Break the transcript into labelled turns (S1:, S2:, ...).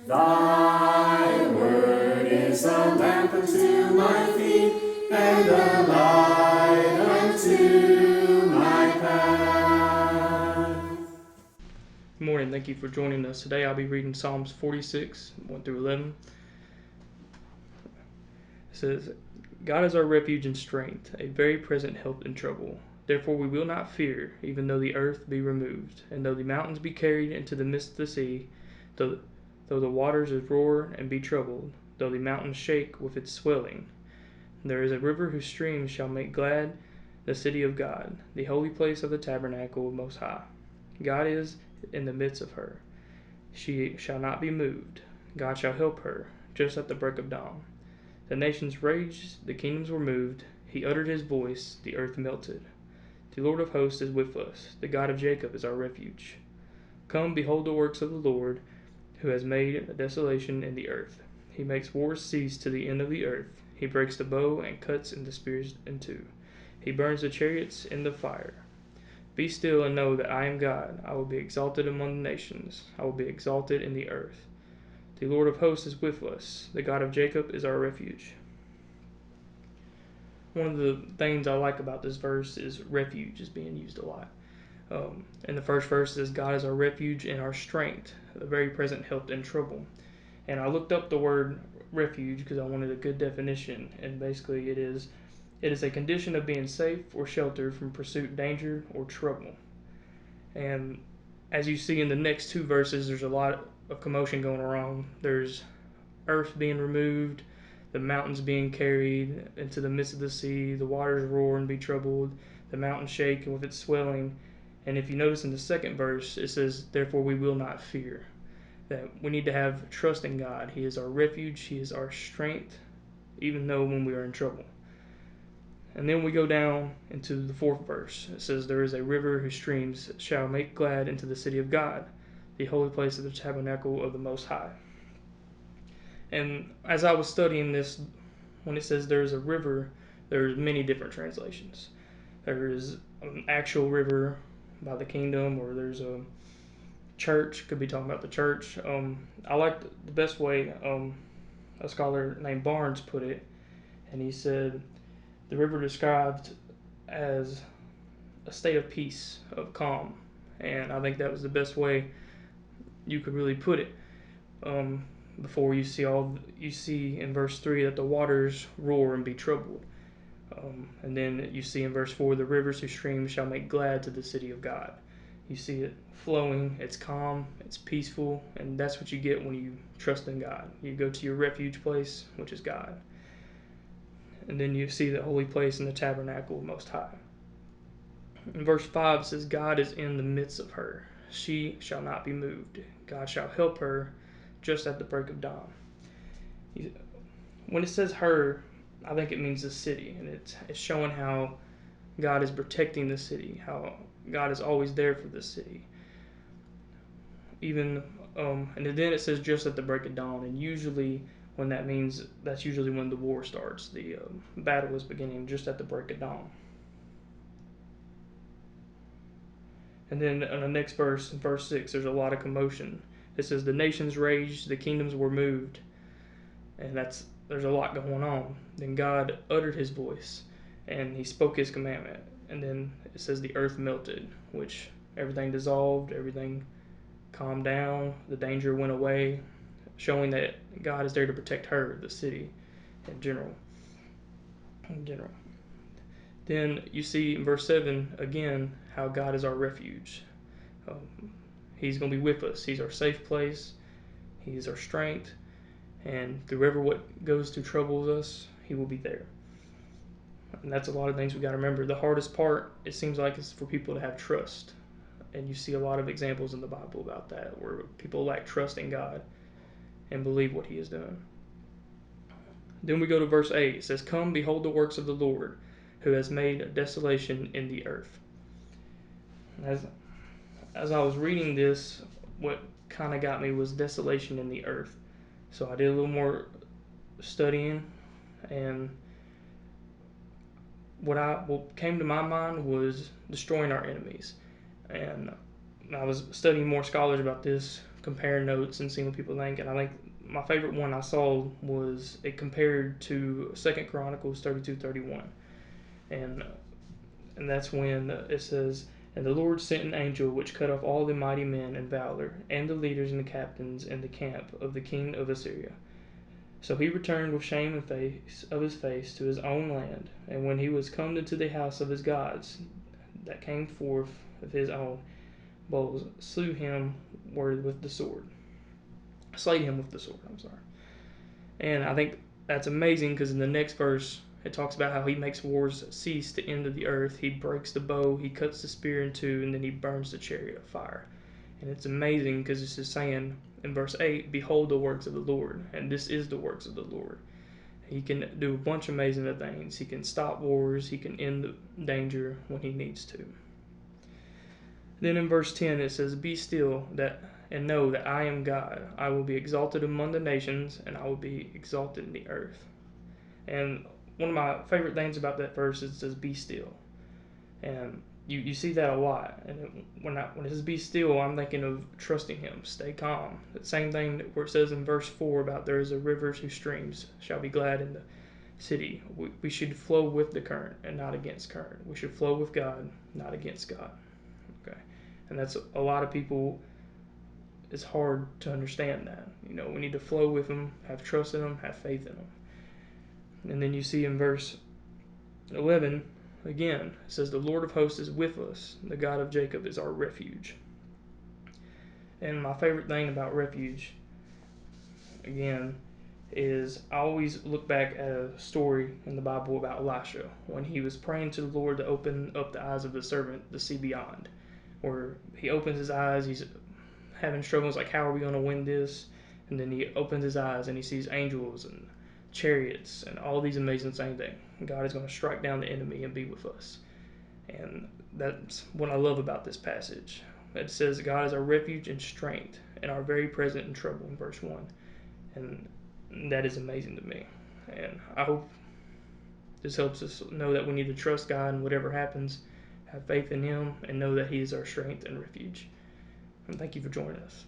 S1: Thy word is a lamp unto my feet, and a light unto my path.
S2: Good morning. Thank you for joining us. Today I'll be reading Psalms 46, 1 through 11. It says, God is our refuge and strength, a very present help in trouble. Therefore we will not fear, even though the earth be removed, and though the mountains be carried into the midst of the sea, though the waters roar and be troubled, though the mountains shake with its swelling. There is a river whose streams shall make glad the city of God, the holy place of the tabernacle of Most High. God is in the midst of her. She shall not be moved. God shall help her, just at the break of dawn. The nations raged, the kingdoms were moved. He uttered his voice, the earth melted. The Lord of hosts is with us. The God of Jacob is our refuge. Come, behold the works of the Lord, who has made a desolation in the earth. He makes wars cease to the end of the earth. He breaks the bow and cuts the spears in two. He burns the chariots in the fire. Be still and know that I am God. I will be exalted among the nations. I will be exalted in the earth. The Lord of hosts is with us. The God of Jacob is our refuge. One of the things I like about this verse is refuge is being used a lot. In the first verse it says, God is our refuge and our strength, a very present help in trouble. And I looked up the word refuge because I wanted a good definition, and basically it is a condition of being safe or sheltered from pursuit, danger, or trouble. And as you see in the next two verses, there's a lot of commotion going around. There's earth being removed, the mountains being carried into the midst of the sea, the waters roar and be troubled, the mountains shake with its swelling. And if you notice in the second verse, it says, therefore we will not fear. That we need to have trust in God. He is our refuge, He is our strength, even though when we are in trouble. And then we go down into the fourth verse. It says, there is a river whose streams shall make glad into the city of God, the holy place of the tabernacle of the Most High. And as I was studying this, when it says there is a river, there's many different translations. There is an actual river by the kingdom, or there's a church, could be talking about the church. I liked the best way a scholar named Barnes put it, and he said, the river described as a state of peace, of calm, and I think that was the best way you could really put it. Before you see in verse 3 that the waters roar and be troubled, and then you see in verse 4 the rivers whose streams shall make glad to the city of God. You see it flowing, it's calm, it's peaceful, and that's what you get when you trust in God. You go to your refuge place, which is God. And then you see the holy place in the tabernacle of Most High. In verse 5 says, God is in the midst of her. She shall not be moved. God shall help her just at the break of dawn. When it says her, I think it means the city, and it's showing how God is protecting the city, how God is always there for the city. Even and then it says just at the break of dawn, and usually when that means, that's usually when the war starts. The battle is beginning just at the break of dawn. And then in the next verse, in verse 6, there's a lot of commotion. It says the nations raged, the kingdoms were moved, and there's a lot going on. Then God uttered his voice, and he spoke his commandment. And then it says the earth melted, which everything dissolved, everything calmed down, the danger went away, showing that God is there to protect her, the city, in general. Then you see in verse 7 again how God is our refuge. He's going to be with us. He's our safe place. He's our strength. And whoever what goes through troubles us, He will be there. And that's a lot of things we got to remember. The hardest part, it seems like, is for people to have trust. And you see a lot of examples in the Bible about that, where people lack trust in God and believe what He is doing. Then we go to verse 8. It says, come, behold the works of the Lord, who has made a desolation in the earth. As I was reading this, what kind of got me was desolation in the earth. So I did a little more studying, and what came to my mind was destroying our enemies. And I was studying more scholars about this comparing notes and seeing what people think. And I think my favorite one I saw was it compared to 2 Chronicles 32:31, and and that's when it says, "And the Lord sent an angel which cut off all the mighty men in valor, and the leaders and the captains in the camp of the king of Assyria. So he returned with shame and face of his face to his own land. And when he was come into the house of his gods, that came forth of his own bowls, slew him with the sword, slayed him with the sword. I'm sorry." And I think that's amazing because in the next verse it talks about how he makes wars cease to end of the earth. He breaks the bow, he cuts the spear in two, and then he burns the chariot of fire. And it's amazing because it's just saying in verse 8, "Behold the works of the Lord," and this is the works of the Lord. He can do a bunch of amazing things. He can stop wars, he can end the danger when he needs to. Then in verse 10 it says, "Be still and know that I am God. I will be exalted among the nations, and I will be exalted in the earth." And one of my favorite things about that verse is it says, "Be still." And you see that a lot. And when it says "be still," I'm thinking of trusting Him, stay calm. The same thing where it says in verse 4 about there is a rivers whose streams shall be glad in the city. We should flow with the current and not against current. We should flow with God, not against God. Okay, and that's a lot of people. It's hard to understand that. We need to flow with Him, have trust in Him, have faith in Him. And then you see in verse 11, again, it says, "The Lord of hosts is with us. The God of Jacob is our refuge." And my favorite thing about refuge, again, is I always look back at a story in the Bible about Elisha when he was praying to the Lord to open up the eyes of the servant to see beyond. Where he opens his eyes, he's having struggles like, how are we going to win this? And then he opens his eyes and he sees angels and chariots and all these amazing things that God is going to strike down the enemy and be with us. And that's what I love about this passage. It says God is our refuge and strength and our very present in trouble in verse 1. And that is amazing to me. And I hope this helps us know that we need to trust God in whatever happens, have faith in Him, and know that He is our strength and refuge. And thank you for joining us.